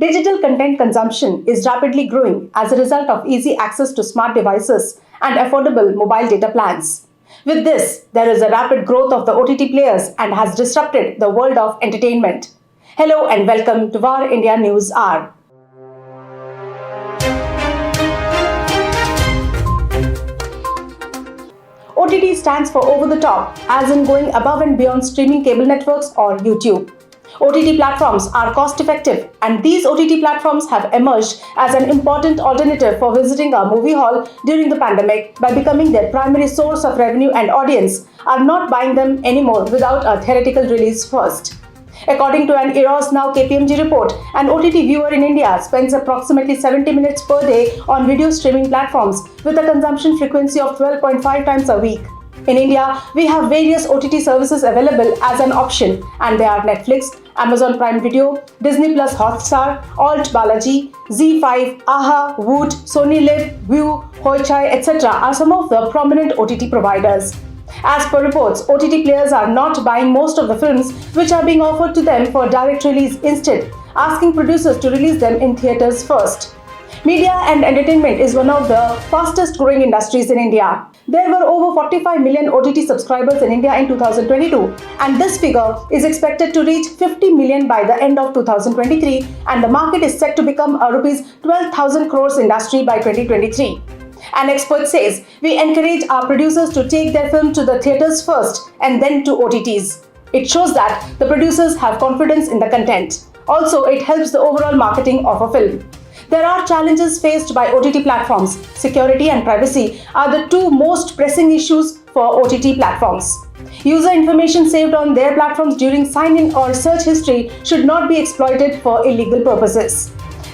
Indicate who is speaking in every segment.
Speaker 1: Digital content consumption is rapidly growing as a result of easy access to smart devices and affordable mobile data plans. With this, there is a rapid growth of the OTT players and has disrupted the world of entertainment. Hello and welcome to VARINDIA News Hour. OTT stands for over the top, as in going above and beyond streaming cable networks or YouTube. OTT platforms are cost-effective, and these OTT platforms have emerged as an important alternative for visiting a movie hall during the pandemic by becoming their primary source of revenue, and audience are not buying them anymore without a theatrical release first. According to an Eros Now KPMG report, an OTT viewer in India spends approximately 70 minutes per day on video streaming platforms with a consumption frequency of 12.5 times a week. In India, we have various OTT services available as an option, and they are Netflix, Amazon Prime Video, Disney Plus Hotstar, Alt Balaji, ZEE5, AHA, Woot, Sony Live, View, Hoichai, etc. are some of the prominent OTT providers. As per reports, OTT players are not buying most of the films which are being offered to them for direct release, instead asking producers to release them in theatres first. Media and entertainment is one of the fastest growing industries in India. There were over 45 million OTT subscribers in India in 2022, and this figure is expected to reach 50 million by the end of 2023, and the market is set to become a Rs 12,000 crores industry by 2023. An expert says, "We encourage our producers to take their film to the theatres first and then to OTTs. It shows that the producers have confidence in the content. Also, it helps the overall marketing of a film." There are challenges faced by OTT platforms. Security and privacy are the two most pressing issues for OTT platforms. User information saved on their platforms during sign-in or search history should not be exploited for illegal purposes.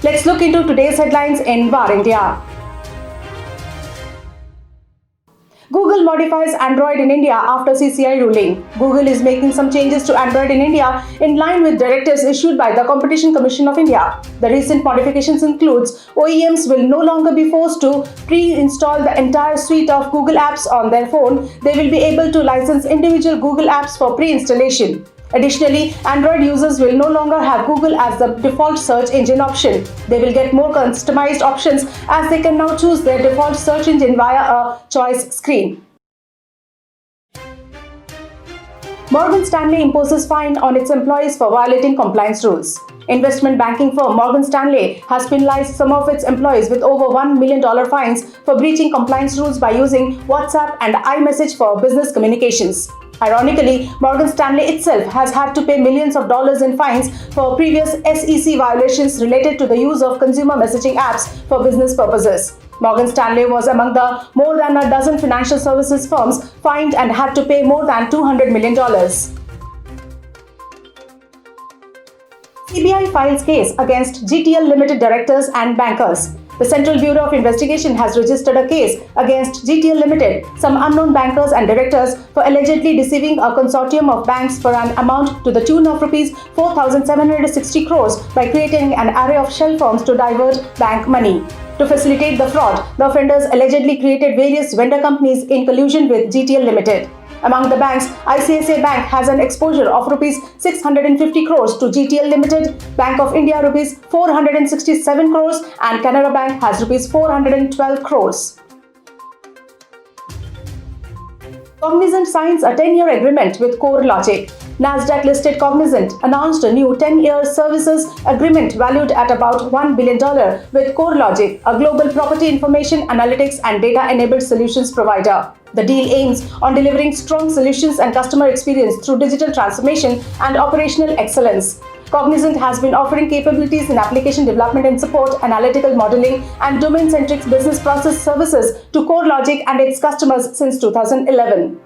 Speaker 1: Let's look into today's headlines in VARINDIA. Google modifies Android in India after CCI ruling. Google is making some changes to Android in India in line with directives issued by the Competition Commission of India. The recent modifications includes OEMs will no longer be forced to pre-install the entire suite of Google apps on their phone. They will be able to license individual Google apps for pre-installation. Additionally, Android users will no longer have Google as the default search engine option. They will get more customized options as they can now choose their default search engine via a choice screen. Morgan Stanley imposes fine on its employees for violating compliance rules. Investment banking firm Morgan Stanley has penalized some of its employees with over $1 million fines for breaching compliance rules by using WhatsApp and iMessage for business communications. Ironically, Morgan Stanley itself has had to pay millions of dollars in fines for previous SEC violations related to the use of consumer messaging apps for business purposes. Morgan Stanley was among the more than a dozen financial services firms fined and had to pay more than $200 million. CBI files case against GTL Ltd directors and bankers. The Central Bureau of Investigation has registered a case against GTL Ltd, some unknown bankers and directors, for allegedly deceiving a consortium of banks for an amount to the tune of Rs 4,760 crores by creating an array of shell firms to divert bank money. To facilitate the fraud, the offenders allegedly created various vendor companies in collusion with GTL Ltd. Among the banks, ICICI Bank has an exposure of Rs 650 crores to GTL Ltd, Bank of India Rs 467 crores, and Canara Bank has Rs 412 crores. Cognizant signs a 10-year agreement with CoreLogic. Nasdaq-listed Cognizant announced a new 10-year services agreement valued at about $1 billion with CoreLogic, a global property information analytics and data-enabled solutions provider. The deal aims on delivering strong solutions and customer experience through digital transformation and operational excellence. Cognizant has been offering capabilities in application development and support, analytical modeling, and domain-centric business process services to CoreLogic and its customers since 2011.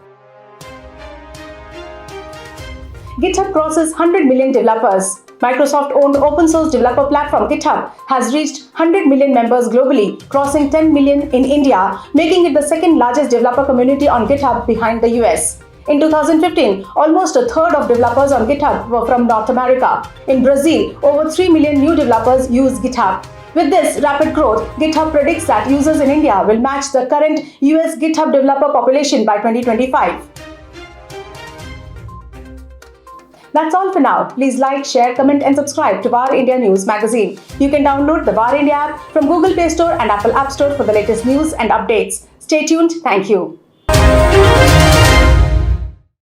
Speaker 1: GitHub crosses 100 million developers. Microsoft-owned open-source developer platform GitHub has reached 100 million members globally, crossing 10 million in India, making it the second largest developer community on GitHub behind the US. In 2015, almost a third of developers on GitHub were from North America. In Brazil, over 3 million new developers use GitHub. With this rapid growth, GitHub predicts that users in India will match the current US GitHub developer population by 2025. That's all for now. Please like, share, comment and subscribe to VAR India News magazine. You can download the VAR India app from Google Play Store and Apple App Store for the latest news and updates. Stay tuned. Thank you.